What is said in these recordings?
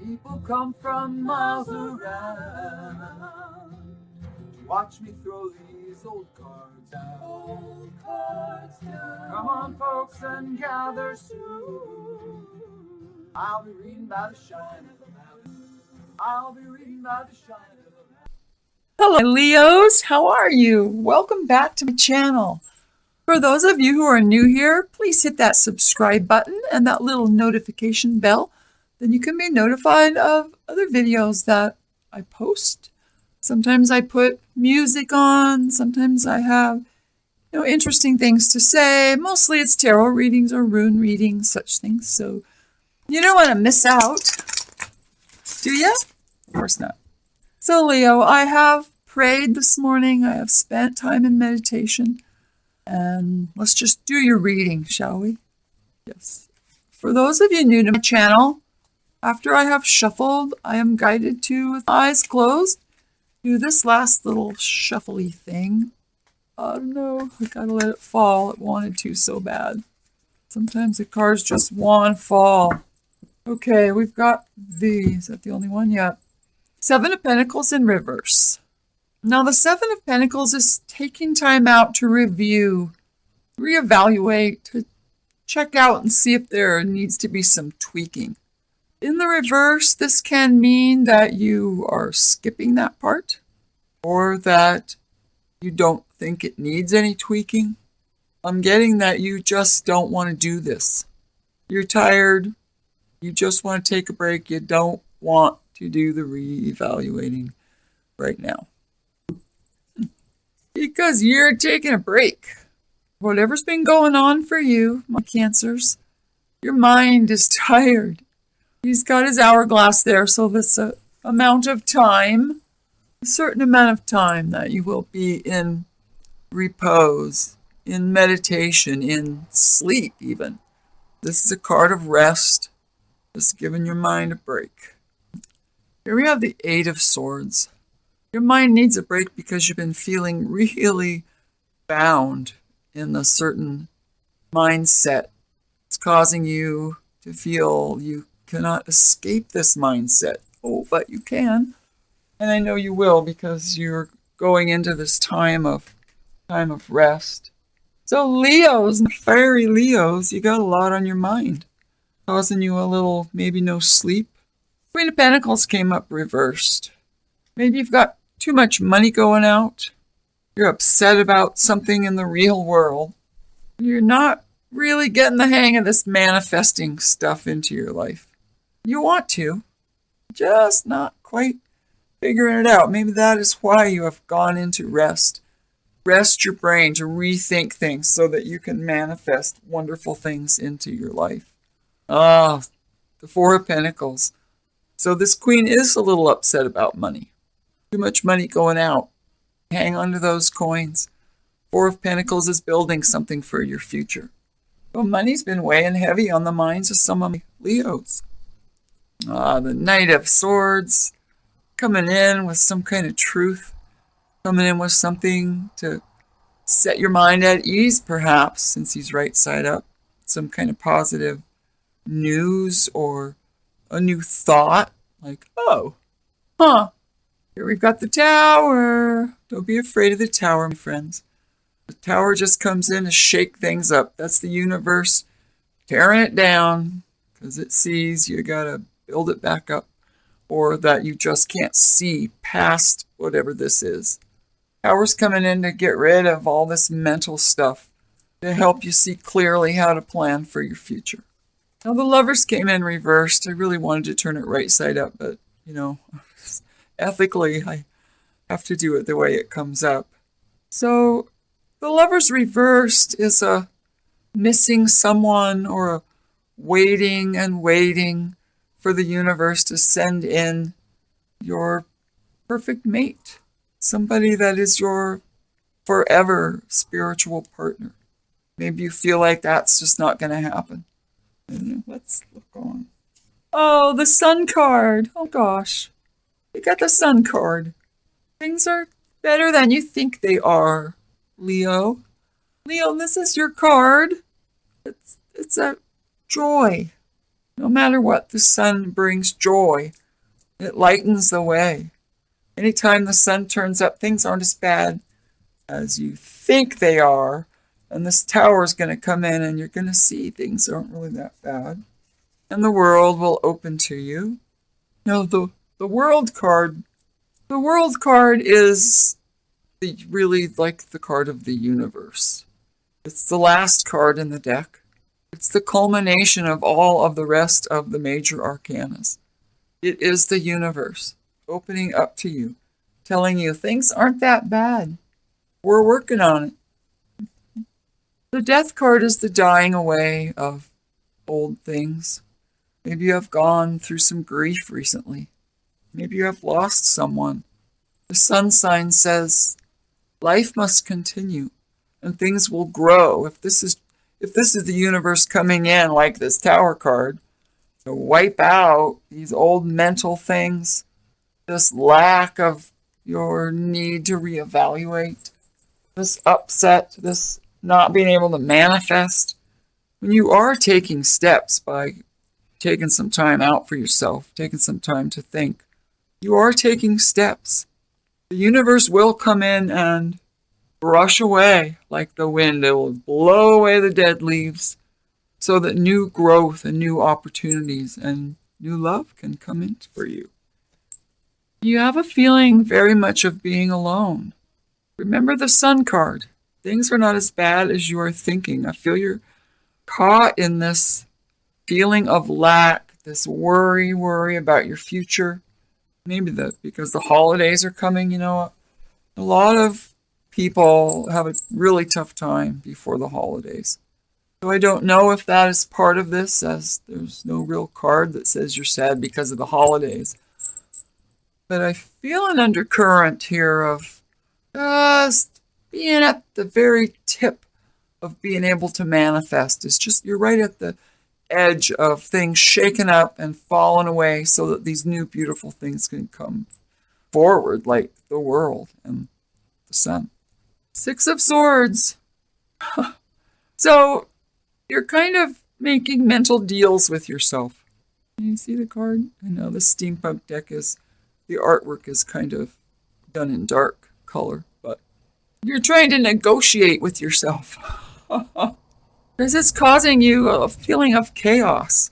People come from miles around to watch me throw these old cards down. Old cards down. Come on, folks, and gather soon. I'll be reading by the shine of the mountain. I'll be reading by the shine of the mountain. Hello, Leos. How are you? Welcome back to my channel. For those of you who are new here, please hit that subscribe button and that little notification bell. Then you can be notified of other videos that I post. Sometimes I put music on. Sometimes I have, interesting things to say. Mostly it's tarot readings or rune readings, such things. So you don't want to miss out, do you? Of course not. So Leo, I have prayed this morning. I have spent time in meditation. And let's just do your reading, shall we? Yes. For those of you new to my channel, after I have shuffled, I am guided to, with eyes closed, do this last little shuffly thing. Oh no, I gotta let it fall. It wanted to so bad. Sometimes the cards just want to fall. Okay, we've got these. Is that the only one? Yep. Seven of Pentacles in reverse. Now the Seven of Pentacles is taking time out to review, reevaluate, to check out and see if there needs to be some tweaking. In the reverse, this can mean that you are skipping that part or that you don't think it needs any tweaking. I'm getting that you just don't want to do this. You're tired. You just want to take a break. You don't want to do the reevaluating right now. Because you're taking a break. Whatever's been going on for you, my Cancers, your mind is tired. He's got his hourglass there, so this amount of time, a certain amount of time that you will be in repose, in meditation, in sleep even. This is a card of rest, just giving your mind a break. Here we have the Eight of Swords. Your mind needs a break because you've been feeling really bound in a certain mindset. It's causing you to feel you cannot escape this mindset. Oh, but you can. And I know you will because you're going into this time of rest. So Leos, fiery Leos, you got a lot on your mind. Causing you a little, maybe no sleep. Queen of Pentacles came up reversed. Maybe you've got too much money going out. You're upset about something in the real world. You're not really getting the hang of this manifesting stuff into your life. You want to, just not quite figuring it out. Maybe that is why you have gone into rest. Rest your brain to rethink things so that you can manifest wonderful things into your life. Ah, the Four of Pentacles. So this queen is a little upset about money. Too much money going out. Hang on to those coins. Four of Pentacles is building something for your future. Well, money's been weighing heavy on the minds of some of my Leos. The Knight of Swords coming in with some kind of truth. Coming in with something to set your mind at ease, perhaps, since he's right side up. Some kind of positive news or a new thought. Like, oh, huh. Here we've got the Tower. Don't be afraid of the Tower, my friends. The Tower just comes in to shake things up. That's the universe tearing it down because it sees you got to build it back up or that you just can't see past whatever this is. Tower's coming in to get rid of all this mental stuff to help you see clearly how to plan for your future. Now the Lovers came in reversed. I really wanted to turn it right side up, but, ethically, I have to do it the way it comes up. So the Lovers reversed is a missing someone or a waiting and waiting for the universe to send in your perfect mate. Somebody that is your forever spiritual partner. Maybe you feel like that's just not going to happen. Let's look on. Oh, the Sun card. Oh gosh. You got the Sun card. Things are better than you think they are, Leo. Leo, this is your card. It's a joy. No matter what, the sun brings joy. It lightens the way. Anytime the sun turns up, things aren't as bad as you think they are. And this tower is going to come in and you're going to see things aren't really that bad. And the world will open to you. No, the world card. The world card is really like the card of the universe. It's the last card in the deck. It's the culmination of all of the rest of the major arcanas. It is the universe opening up to you, telling you things aren't that bad. We're working on it. The death card is the dying away of old things. Maybe you have gone through some grief recently. Maybe you have lost someone. The sun sign says life must continue and things will grow. If this is the universe coming in like this tower card to wipe out these old mental things, this lack of your need to reevaluate, this upset, this not being able to manifest, when you are taking steps by taking some time out for yourself, taking some time to think, you are taking steps. The universe will come in and brush away like the wind. It will blow away the dead leaves so that new growth and new opportunities and new love can come in for you. You have a feeling very much of being alone. Remember the sun card. Things are not as bad as you are thinking. I feel you're caught in this feeling of lack, this worry about your future. Maybe because the holidays are coming, a lot of people have a really tough time before the holidays. So I don't know if that is part of this, as there's no real card that says you're sad because of the holidays. But I feel an undercurrent here of just being at the very tip of being able to manifest. It's just you're right at the edge of things shaken up and falling away so that these new beautiful things can come forward, like the world and the sun. 6 of Swords. So you're kind of making mental deals with yourself. Can you see the card? I know the steampunk deck the artwork is kind of done in dark color, but you're trying to negotiate with yourself. Because it's causing you a feeling of chaos.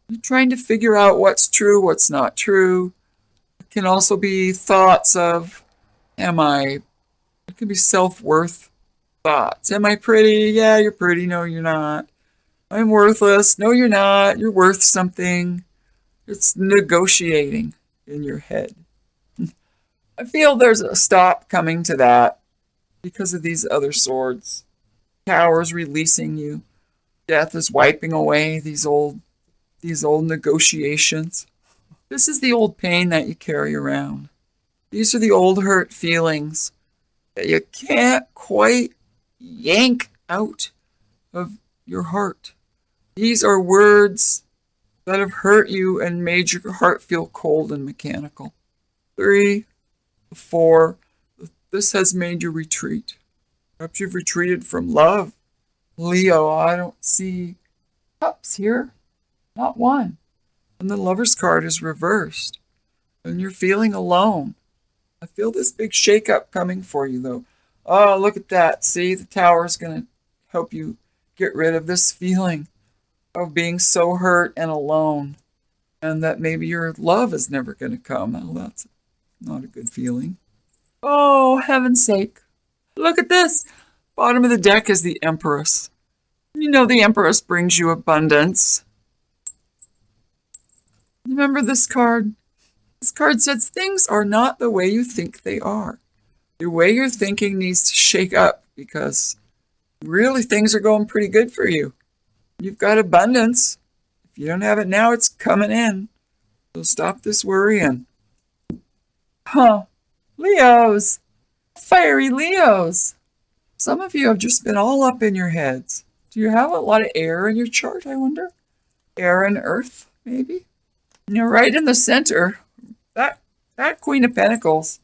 You're trying to figure out what's true, what's not true. It can also be thoughts of, it could be self-worth thoughts. Am I pretty? Yeah, you're pretty. No, you're not. I'm worthless. No, you're not. You're worth something. It's negotiating in your head. I feel there's a stop coming to that because of these other swords. Tower's releasing you. Death is wiping away these old negotiations. This is the old pain that you carry around. These are the old hurt feelings that you can't quite yank out of your heart. These are words that have hurt you and made your heart feel cold and mechanical. 3, 4, this has made you retreat. Perhaps you've retreated from love. Leo, I don't see cups here. Not one. And the Lover's card is reversed. And you're feeling alone. I feel this big shakeup coming for you, though. Oh, look at that. See, the tower is going to help you get rid of this feeling of being so hurt and alone. And that maybe your love is never going to come. Well, that's not a good feeling. Oh, heaven's sake. Look at this. Bottom of the deck is the Empress. You know the Empress brings you abundance. Remember this card? This card says things are not the way you think they are. The way you're thinking needs to shake up because really things are going pretty good for you. You've got abundance. If you don't have it now, it's coming in. So stop this worrying. Leos. Fiery Leos. Some of you have just been all up in your heads. Do you have a lot of air in your chart, I wonder? Air and earth, maybe? And you're right in the center. That Queen of Pentacles,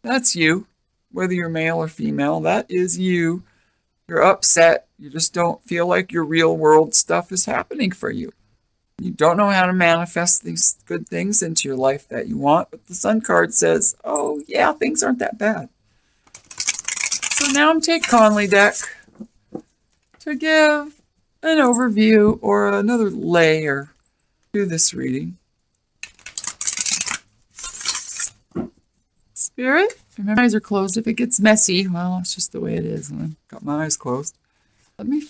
that's you. Whether you're male or female, that is you. You're upset. You just don't feel like your real world stuff is happening for you. You don't know how to manifest these good things into your life that you want, but the Sun card says, oh yeah, things aren't that bad. So now I'm taking Conley deck to give an overview or another layer to this reading. Spirit, remember, my eyes are closed. If it gets messy, well, it's just the way it is, and I've got my eyes closed. Let me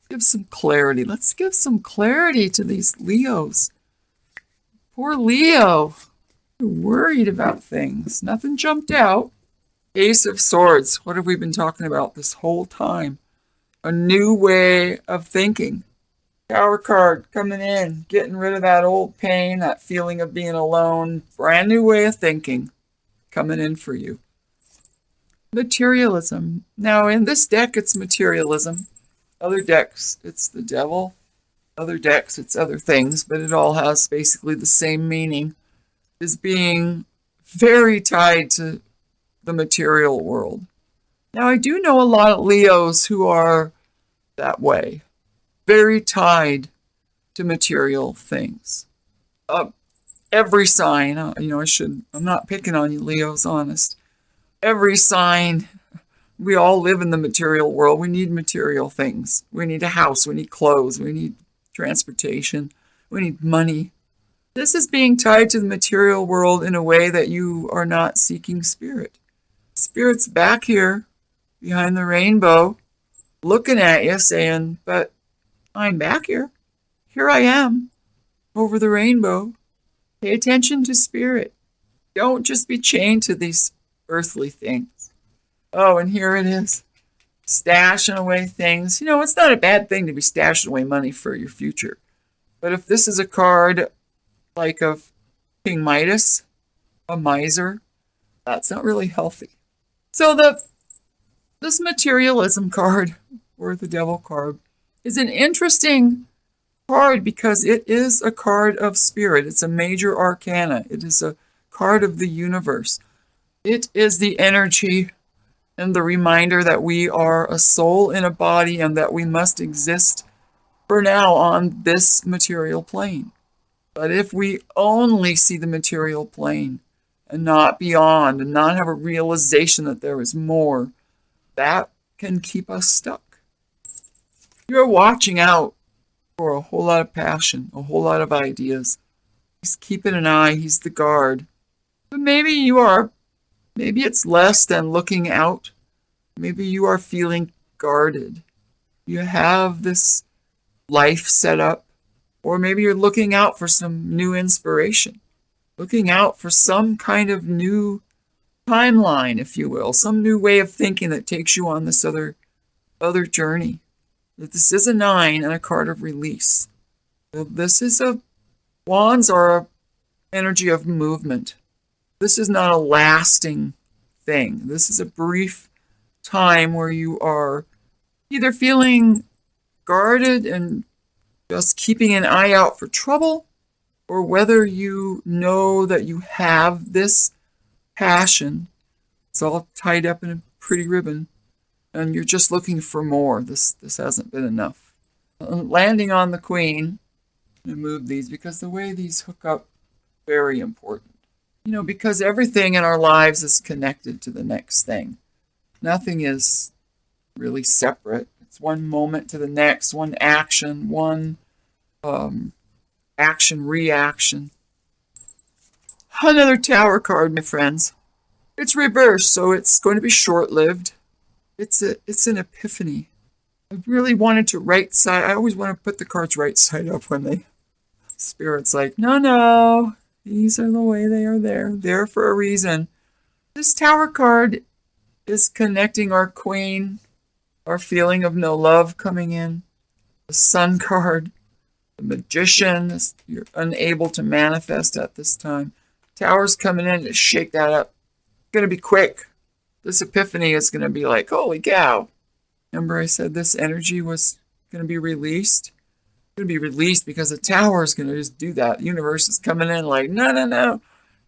give some clarity. Let's give some clarity to these Leos. Poor Leo. You're worried about things. Nothing jumped out. Ace of Swords. What have we been talking about this whole time? A new way of thinking. Tower card coming in. Getting rid of that old pain, that feeling of being alone. Brand new way of thinking coming in for you. Materialism. Now, in this deck, it's materialism. Other decks, it's the devil. Other decks, it's other things, but it all has basically the same meaning. Is being very tied to the material world. Now, I do know a lot of Leos who are that way. Very tied to material things. Every sign, I'm not picking on you, Leos, honest. Every sign, we all live in the material world. We need material things. We need a house. We need clothes. We need transportation. We need money. This is being tied to the material world in a way that you are not seeking spirit. Spirit's back here behind the rainbow looking at you saying, but I'm back here. Here I am over the rainbow. Pay attention to spirit. Don't just be chained to these earthly things. Oh, and here it is. Stashing away things. It's not a bad thing to be stashing away money for your future. But if this is a card like of King Midas, a miser, that's not really healthy. So this materialism card, or the devil card, is an interesting card because it is a card of spirit. It's a major arcana. It is a card of the universe. It is the energy and the reminder that we are a soul in a body and that we must exist for now on this material plane. But if we only see the material plane and not beyond and not have a realization that there is more, that can keep us stuck. You're watching out for a whole lot of passion, a whole lot of ideas. He's keeping an eye. He's the guard. But maybe you are. Maybe it's less than looking out. Maybe you are feeling guarded. You have this life set up. Or maybe you're looking out for some new inspiration. Looking out for some kind of new timeline, if you will. Some new way of thinking that takes you on this other journey. This is a 9 and a card of release. This is wands are an energy of movement. This is not a lasting thing. This is a brief time where you are either feeling guarded and just keeping an eye out for trouble, or whether you know that you have this passion. It's all tied up in a pretty ribbon, and you're just looking for more. This hasn't been enough. Landing on the Queen, I'm going to move these because the way these hook up, very important. Because everything in our lives is connected to the next thing. Nothing is really separate. It's one moment to the next, one action, one action, reaction. Another Tower card, my friends. It's reversed, so it's going to be short-lived. It's an epiphany. I really wanted to right side. I always want to put the cards right side up when Spirit's like, no, these are the way they are there. There for a reason. This Tower card is connecting our Queen, our feeling of no love coming in. The Sun card, the Magician, you're unable to manifest at this time. Tower's coming in to shake that up. It's going to be quick. This epiphany is going to be like, holy cow. Remember I said this energy was going to be released? It's going to be released because the Tower is going to just do that. The universe is coming in like, no.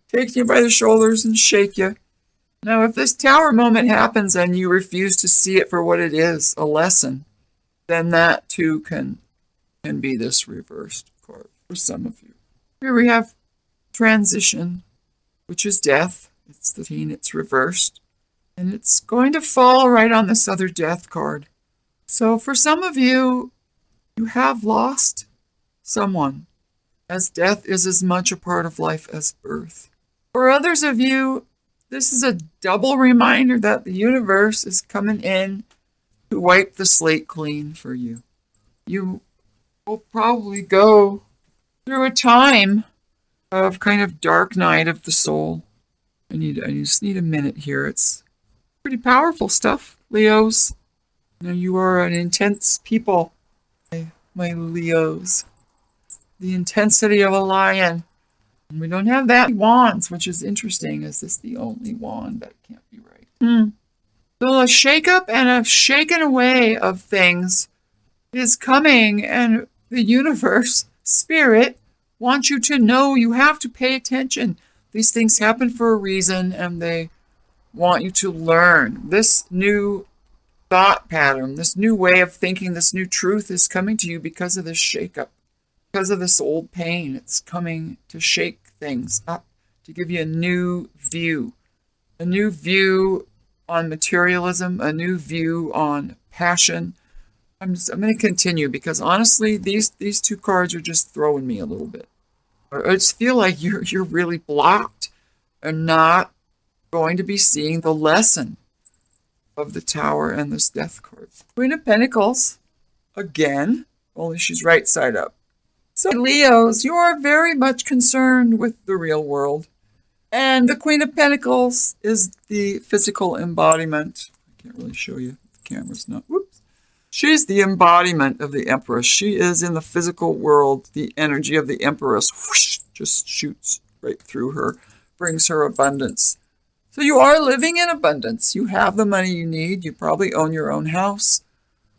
Take you by the shoulders and shake you. Now, if this Tower moment happens and you refuse to see it for what it is, a lesson, then that too can be this reversed card. for some of you. Here we have transition, which is death. It's the teen, it's reversed. And it's going to fall right on this other death card. So for some of you, you have lost someone, as death is as much a part of life as birth. For others of you, this is a double reminder that the universe is coming in to wipe the slate clean for you. You will probably go through a time of kind of dark night of the soul. I just need a minute here. It's pretty powerful stuff, Leos. You are an intense people, my Leos. The intensity of a lion. And we don't have that wands, which is interesting. Is this the only wand? That can't be right. So a shake-up and a shaken away of things is coming, and the universe, spirit, wants you to know you have to pay attention. These things happen for a reason, and they want you to learn. This new thought pattern, this new way of thinking, this new truth is coming to you because of this shake-up. Because of this old pain, it's coming to shake things up, to give you a new view on materialism, a new view on passion. I'm going to continue because honestly, these two cards are just throwing me a little bit. I just feel like you're really blocked and not going to be seeing the lesson of the Tower and this Death card. Queen of Pentacles, again, only she's right side up. So Leos, you are very much concerned with the real world. And the Queen of Pentacles is the physical embodiment. I can't really show you. The camera's not. Whoops. She's the embodiment of the Empress. She is in the physical world. The energy of the Empress whoosh, just shoots right through her, brings her abundance. So you are living in abundance. You have the money you need. You probably own your own house.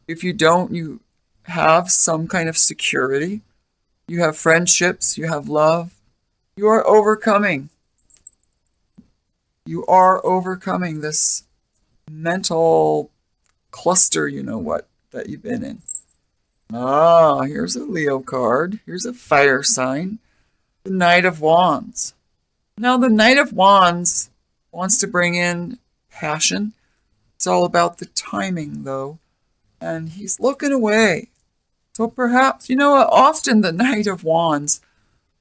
If you don't, you have some kind of security. You have friendships. You have love. You are overcoming. You are overcoming this mental cluster, you know what, that you've been in. Ah, here's a Leo card. Here's a fire sign. The Knight of Wands. Now, the Knight of Wands wants to bring in passion. It's all about the timing, though. And he's looking away. So perhaps, often the Knight of Wands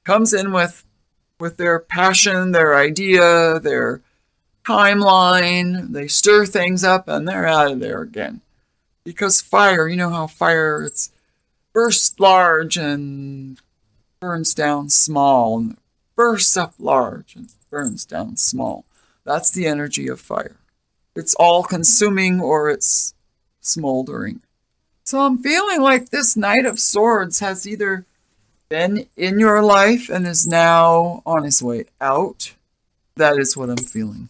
comes in with their passion, their idea, their timeline. They stir things up and they're out of there again. Because fire, you know how fire, it's bursts large and burns down small, and bursts up large and burns down small. That's the energy of fire. It's all consuming or it's smoldering. So I'm feeling like this Knight of Swords has either been in your life and is now on his way out. That is what I'm feeling.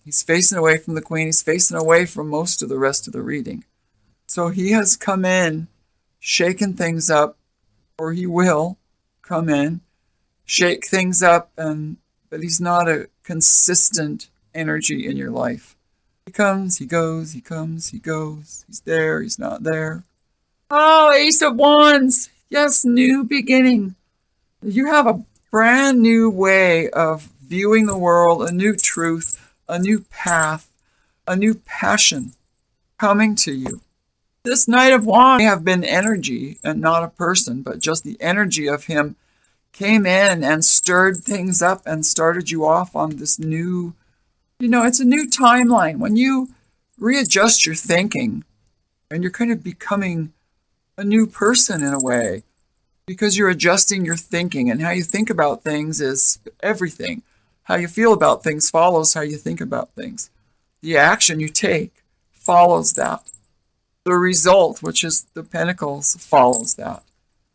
He's facing away from the Queen. He's facing away from most of the rest of the reading. So he has come in, shaken things up, or he will come in, shake things up, but he's not a consistent energy in your life. He comes, he goes, he comes, he goes. He's there, he's not there. Oh, Ace of Wands. Yes, new beginning. You have a brand new way of viewing the world, a new truth, a new path, a new passion coming to you. This Knight of Wands may have been energy and not a person, but just the energy of him came in and stirred things up and started you off on this new, it's a new timeline. When you readjust your thinking and you're kind of becoming a new person in a way, because you're adjusting your thinking, and how you think about things is everything. How you feel about things follows how you think about things. The action you take follows that. The result, which is the Pentacles, follows that.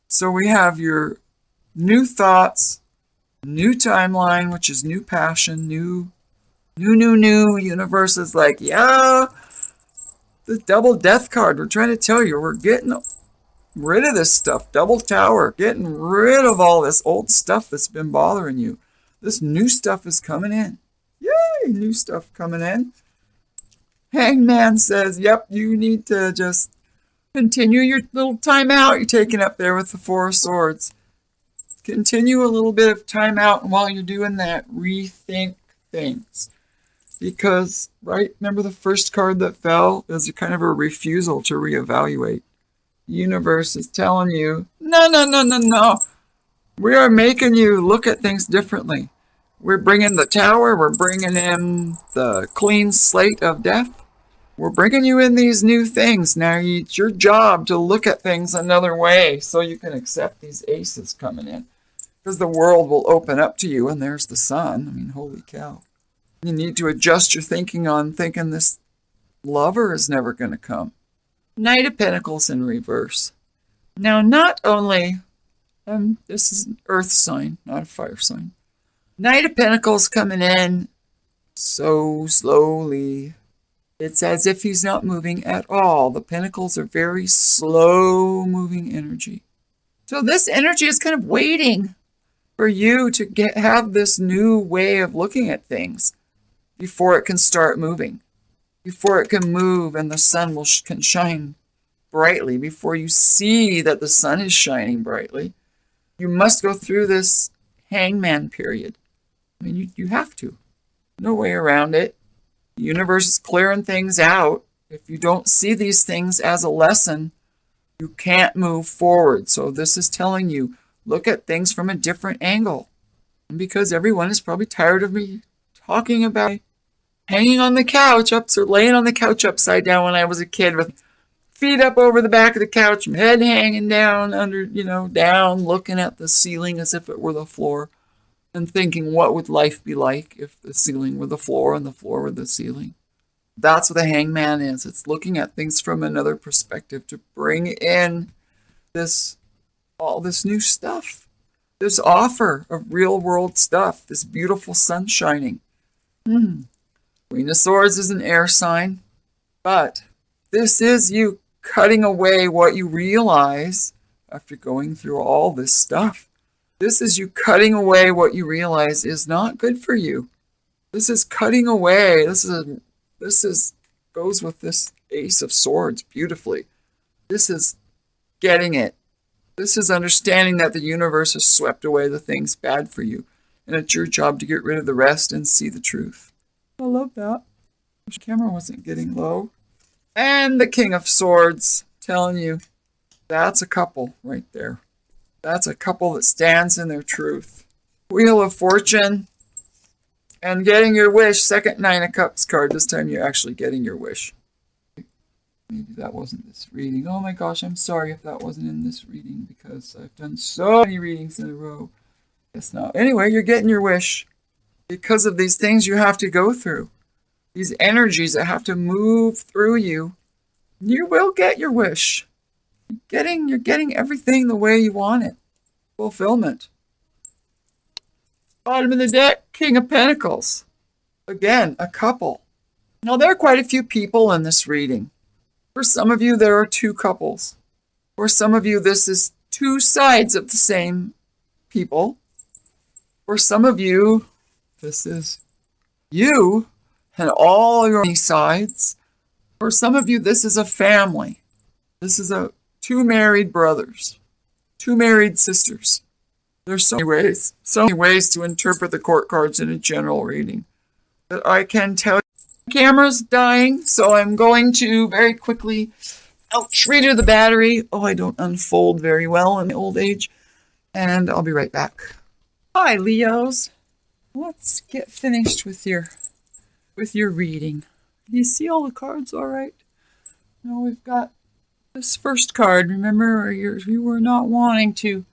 So we have your new thoughts, new timeline, which is new passion, new. Universe is like, yeah, the double death card. We're trying to tell you, we're getting rid of this stuff. Double Tower, getting rid of all this old stuff that's been bothering you. This new stuff is coming in. Yay, new stuff coming in. Hangman says, yep, you need to just continue your little timeout you're taking up there with the Four of Swords. continue a little bit of time out, and while you're doing that, rethink things. Because, right, remember the first card that fell is a kind of a refusal to reevaluate. The universe is telling you, no, no, no, no, no. We are making you look at things differently. We're bringing the tower. We're bringing in the clean slate of death. We're bringing you in these new things. Now it's your job to look at things another way so you can accept these aces coming in. Because the world will open up to you, and there's the sun. I mean, holy cow. You need to adjust your thinking on thinking this lover is never going to come. Knight of Pentacles in reverse. Now, not only, this is an earth sign, not a fire sign. Knight of Pentacles coming in so slowly. It's as if he's not moving at all. The Pentacles are very slow moving energy. So this energy is kind of waiting for you to have this new way of looking at things before it can start moving. Before it can move and the sun can shine brightly. Before you see that the sun is shining brightly, you must go through this hangman period. I mean, you have to. No way around it. The universe is clearing things out. If you don't see these things as a lesson, you can't move forward. So this is telling you, look at things from a different angle. And because everyone is probably tired of me talking about hanging on the couch, or laying on the couch upside down when I was a kid with feet up over the back of the couch, head hanging down under, down, looking at the ceiling as if it were the floor. And thinking, what would life be like if the ceiling were the floor and the floor were the ceiling? That's what the hangman is. It's looking at things from another perspective to bring in all this new stuff. This offer of real world stuff. This beautiful sun shining. Queen of Swords is an air sign. But this is you cutting away what you realize after going through all this stuff. This is you cutting away what you realize is not good for you. This is cutting away. This is goes with this Ace of Swords beautifully. This is getting it. This is understanding that the universe has swept away the things bad for you. And it's your job to get rid of the rest and see the truth. I love that. The camera wasn't getting low. And the King of Swords telling you that's a couple right there. That's a couple that stands in their truth. Wheel of Fortune. And getting your wish. Second Nine of Cups card. This time you're actually getting your wish. Maybe that wasn't this reading. Oh my gosh, I'm sorry if that wasn't in this reading because I've done so many readings in a row. Guess not. Anyway, you're getting your wish. Because of these things you have to go through. These energies that have to move through you. You will get your wish. You're getting everything the way you want it. Fulfillment. Bottom of the deck, King of Pentacles. Again, a couple. Now, there are quite a few people in this reading. For some of you, there are two couples. For some of you, this is two sides of the same people. For some of you, this is you and all your sides. For some of you, this is a family. This is two married brothers, two married sisters. There's so many ways to interpret the court cards in a general reading. But I can tell you, the camera's dying, so I'm going to very quickly, redo the battery. Oh, I don't unfold very well in my old age. And I'll be right back. Hi, Leos. Let's get finished with your reading. Do you see all the cards all right? Now we've got this first card. Remember, you were not wanting to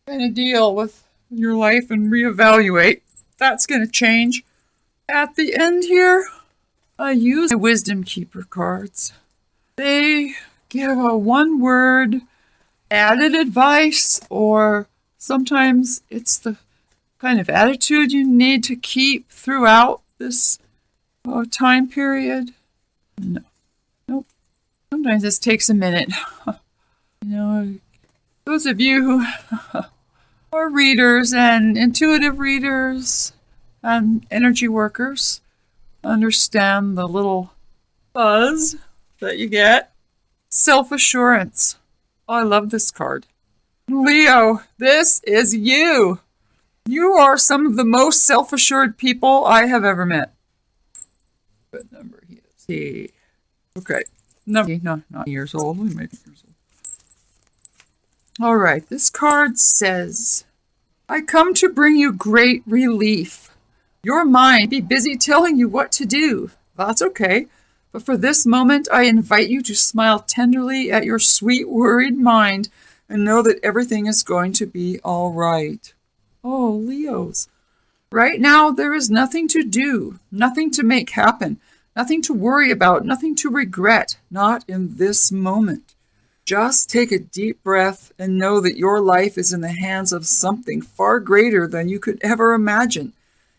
kind of deal with your life and reevaluate. That's going to change. At the end here, I use my Wisdom Keeper cards. They give a one-word added advice, or sometimes it's the kind of attitude you need to keep throughout this time period. No. Nope. Sometimes this takes a minute. Those of you who are readers and intuitive readers and energy workers understand the little buzz that you get. Self-assurance. Oh, I love this card. Leo, this is you. You are some of the most self-assured people I have ever met. What number he is? See. Okay. No, not years old. We might be years old. All right. This card says, I come to bring you great relief. Your mind be busy telling you what to do. That's okay. But for this moment, I invite you to smile tenderly at your sweet, worried mind and know that everything is going to be all right. Oh, Leos. Right now, there is nothing to do, nothing to make happen, nothing to worry about, nothing to regret, not in this moment. Just take a deep breath and know that your life is in the hands of something far greater than you could ever imagine.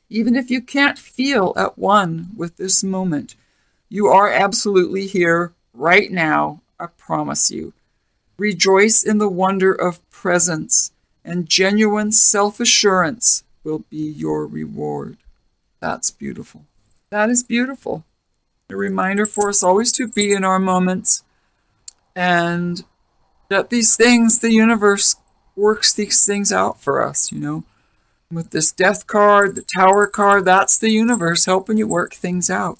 Even if you can't feel at one with this moment, you are absolutely here right now, I promise you. Rejoice in the wonder of presence, and genuine self-assurance will be your reward. That's beautiful. That is beautiful. A reminder for us always to be in our moments, and that these things, the universe works these things out for us, you know. With this death card, the tower card, that's the universe helping you work things out,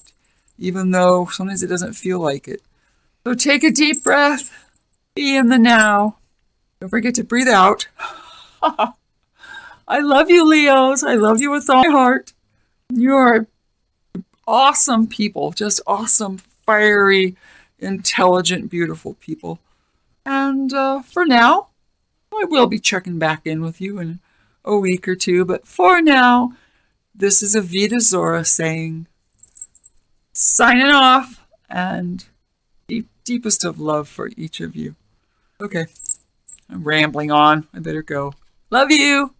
even though sometimes it doesn't feel like it. So take a deep breath, be in the now. Don't forget to breathe out. I love you, Leos. I love you with all my heart. You are awesome people, just awesome, fiery, intelligent, beautiful people. And for now, I will be checking back in with you in a week or two. But for now, this is Avita Zora saying, signing off, and deepest of love for each of you. Okay, I'm rambling on. I better go. Love you.